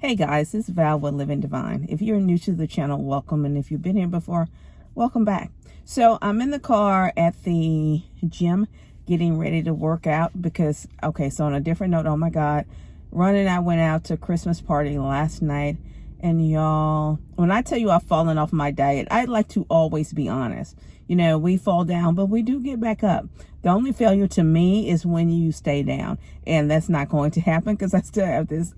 Hey guys, this is Val with Living Divine. If you're new to the channel, welcome. And if you've been here before, welcome back. So I'm in the car at the gym getting ready to work out because, so on a different note, oh my God, Ron and I went out to a Christmas party last night. And y'all, when I tell you I've fallen off my diet, I'd like to always be honest. You know, we fall down, but we do get back up. The only failure to me is when you stay down. And that's not going to happen because I still have this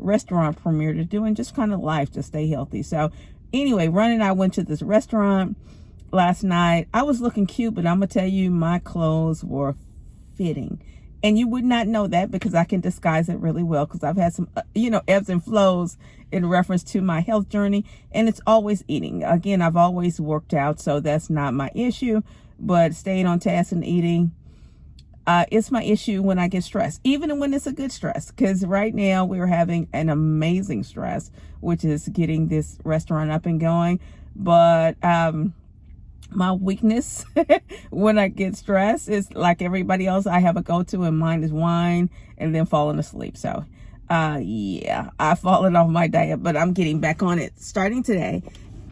restaurant premiere to do and just kind of life to stay healthy. So anyway, Ron and I went to this restaurant last night. I was looking cute, but I'm going to tell you my clothes were fitting. And you would not know that because I can disguise it really well because I've had some, ebbs and flows in reference to my health journey. And it's always eating. Again, I've always worked out, so that's not my issue. But staying on task and eating, it's my issue when I get stressed, even when it's a good stress. Because right now we're having an amazing stress, which is getting this restaurant up and going. But my weakness when I get stressed is like everybody else. I have a go-to, and mine is wine and then falling asleep. So yeah, I've fallen off my diet, but I'm getting back on it starting today.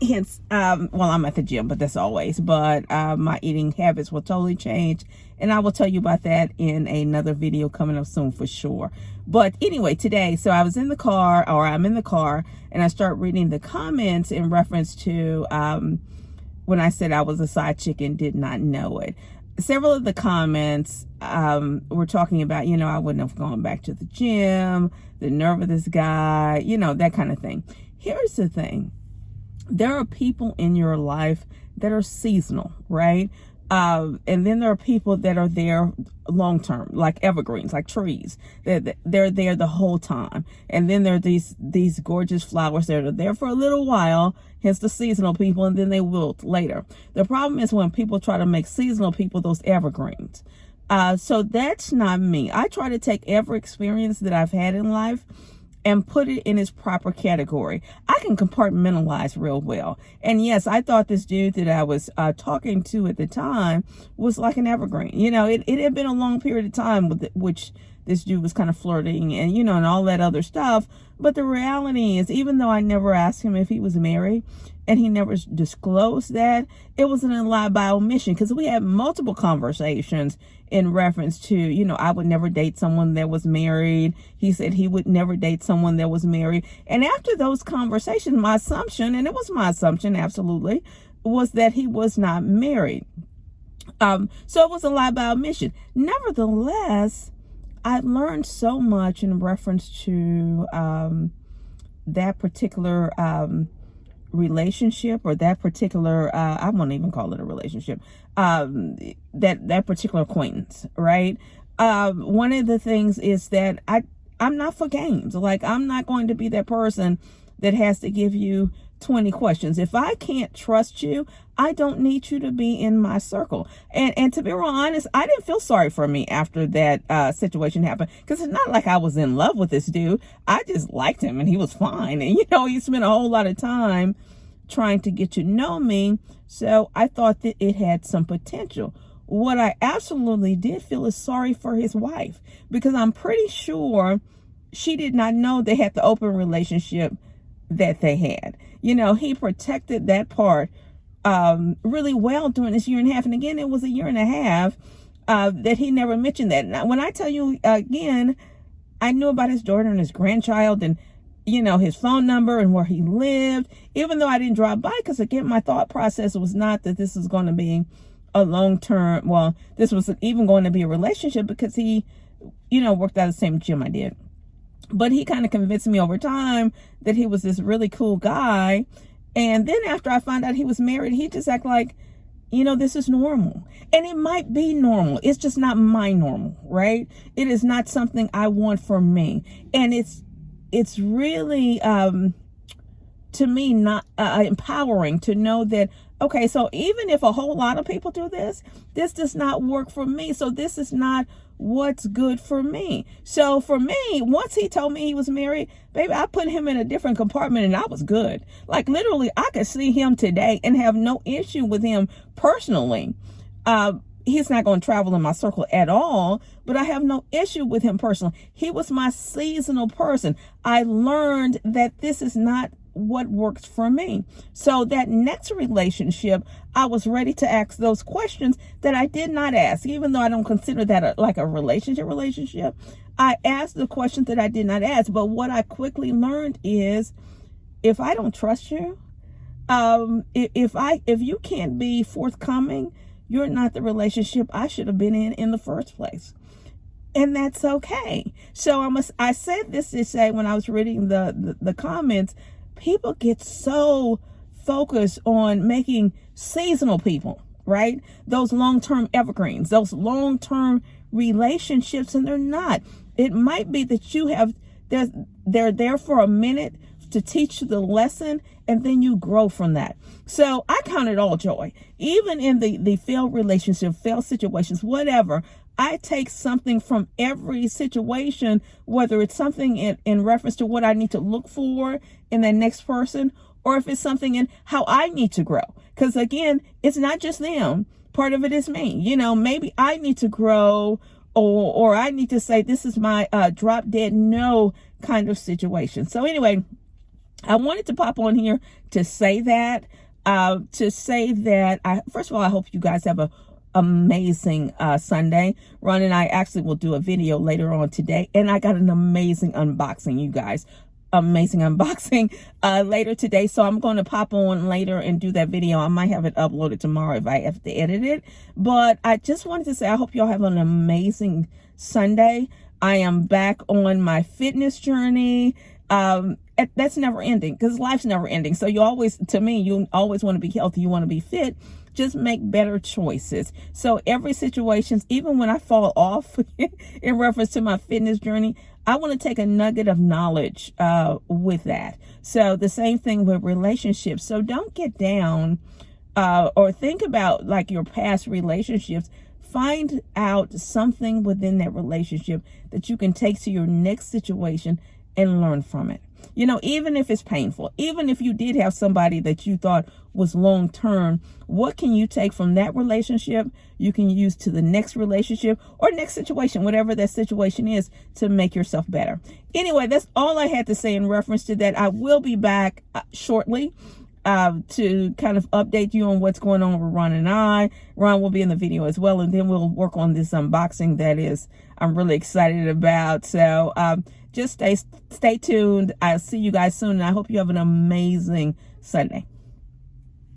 Hence, I'm at the gym, but that's always. But my eating habits will totally change, and I will tell you about that in another video coming up soon for sure. But anyway, today, so I'm in the car, and I start reading the comments in reference to when I said I was a side chick and did not know it. Several of the comments were talking about, I wouldn't have gone back to the gym, the nerve of this guy, that kind of thing. Here's the thing. There are people in your life that are seasonal, right? And then there are people that are there long term, like evergreens, like trees. They're there the whole time. And then there are these gorgeous flowers that are there for a little while, hence the seasonal people, and then they wilt later. The problem is when people try to make seasonal people those evergreens. So that's not me. I try to take every experience that I've had in life and put it in its proper category. I can compartmentalize real well. And yes, I thought this dude that I was talking to at the time was like an evergreen. It had been a long period of time with which this dude was kind of flirting and, and all that other stuff. But the reality is, even though I never asked him if he was married and he never disclosed that, it was a lie by omission because we had multiple conversations in reference to, I would never date someone that was married. He said he would never date someone that was married. And after those conversations, my assumption, and it was my assumption, absolutely, was that he was not married. So it was a lie by omission. Nevertheless, I learned so much in reference to that particular relationship, or that particular, I won't even call it a relationship, that particular acquaintance, right? One of the things is that I'm not for games. Like, I'm not going to be that person that has to give you 20 questions. If I can't trust you, I don't need you to be in my circle. And to be real honest, I didn't feel sorry for me after that situation happened, because it's not like I was in love with this dude. I just liked him and he was fine. And, he spent a whole lot of time trying to get to know me. So I thought that it had some potential. What I absolutely did feel is sorry for his wife, because I'm pretty sure she did not know they had the open relationship that they had. He protected that part really well during this year and a half. And again, it was a year and a half that he never mentioned that. Now, when I tell you again, I knew about his daughter and his grandchild and, his phone number and where he lived, even though I didn't drive by, because again, my thought process was not that this was going to be a long-term, this was even going to be a relationship, because he, worked out of the same gym I did. But he kind of convinced me over time that he was this really cool guy. And then after I found out he was married, he just acted like, this is normal. And it might be normal. It's just not my normal, right? It is not something I want for me. And it's really, to me, not empowering to know that, okay, so even if a whole lot of people do this, this does not work for me. So this is not what's good for me. So for me, once he told me he was married, baby, I put him in a different compartment and I was good. Like, literally, I could see him today and have no issue with him personally. he's not going to travel in my circle at all, but I have no issue with him personally. He was my seasonal person. I learned that this is not what works for me. So that next relationship, I was ready to ask those questions that I did not ask, even though I don't consider that like a relationship. I asked the questions that I did not ask. But what I quickly learned is, if I don't trust you, if you can't be forthcoming, you're not the relationship I should have been in the first place. And that's okay. So I said this to say, when I was reading the comments, people get so focused on making seasonal people, right? Those long-term evergreens, those long-term relationships, and they're not. It might be that they're there for a minute to teach you the lesson, and then you grow from that. So I count it all joy. Even in the failed relationship, failed situations, whatever, I take something from every situation, whether it's something in reference to what I need to look for in the next person, or if it's something in how I need to grow. Because again, it's not just them. Part of it is me. Maybe I need to grow, or I need to say, this is my drop dead no kind of situation. So anyway, I wanted to pop on here to say that, first of all, I hope you guys have a amazing Sunday. Ron and I actually will do a video later on today, and I got an amazing unboxing, you guys. Amazing unboxing later today. So I'm going to pop on later and do that video. I might have it uploaded tomorrow if I have to edit it. But I just wanted to say, I hope y'all have an amazing Sunday. I am back on my fitness journey. That's never ending, because life's never ending. So you always want to be healthy. You want to be fit. Just make better choices. So every situation, even when I fall off in reference to my fitness journey, I want to take a nugget of knowledge with that. So the same thing with relationships. So don't get down or think about like your past relationships. Find out something within that relationship that you can take to your next situation and learn from it. Even if it's painful, even if you did have somebody that you thought was long term, what can you take from that relationship you can use to the next relationship or next situation, whatever that situation is, to make yourself better. Anyway, that's all I had to say in reference to that. I will be back shortly to kind of update you on what's going on with Ron and I. Ron will be in the video as well, and then we'll work on this unboxing I'm really excited about. So just stay tuned. I'll see you guys soon, and I hope you have an amazing Sunday.